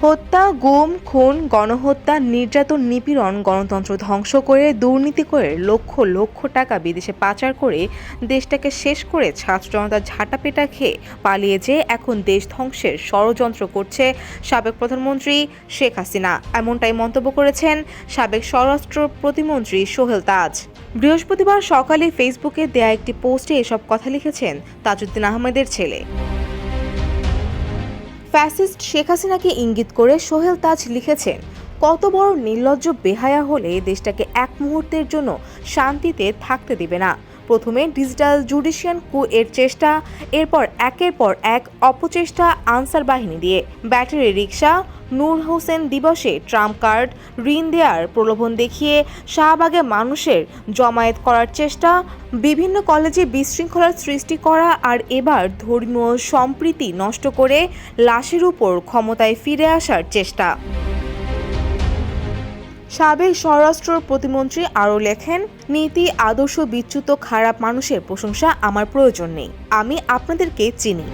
হত্যা, গুম, খুন, গণহত্যা, নির্যাতন, নিপীড়ন, গণতন্ত্র ধ্বংস করে, দুর্নীতি করে, লক্ষ লক্ষ টাকা বিদেশে পাচার করে দেশটাকে শেষ করে ছাত্র জনতা ঝাঁটাপেটা খেয়ে পালিয়ে যেয়ে এখন দেশ ধ্বংসের ষড়যন্ত্র করছে সাবেক প্রধানমন্ত্রী শেখ হাসিনা। এমনটাই মন্তব্য করেছেন সাবেক স্বরাষ্ট্র প্রতিমন্ত্রী সোহেল তাজ। বৃহস্পতিবার সকালে ফেসবুকে দেয়া একটি পোস্টে এসব কথা লিখেছেন তাজউদ্দিন আহমেদের ছেলে। ফ্যাসিস্ট শেখ হাসিনাকে ইঙ্গিত করে সোহেল তাজ লিখেছেন, কত বড় নির্লজ্জ বেহায়া হলে দেশটাকে এক মুহূর্তের জন্য শান্তিতে থাকতে দিবে না। প্রথমে ডিজিটাল জুডিশিয়াল কু এর চেষ্টা, এরপর একের পর এক অপচেষ্টা আনসার বাহিনী দিয়ে, ব্যাটারি রিকশা, নূর হোসেন দিবসে ট্রাম্প কার্ড, ঋণ দেওয়ার প্রলোভন দেখিয়ে শাহবাগে মানুষের জমায়েত করার চেষ্টা, বিভিন্ন কলেজে বিশৃঙ্খলার সৃষ্টি করা, আর এবার ধর্মীয় সম্প্রীতি নষ্ট করে লাশের উপর ক্ষমতায় ফিরে আসার চেষ্টা। সাবেক স্বরাষ্ট্র প্রতিমন্ত্রী আরও লেখেন, নীতি আদর্শ বিচ্যুত খারাপ মানুষের প্রশংসা আমার প্রয়োজন নেই, আমি আপনাদেরকে চিনি।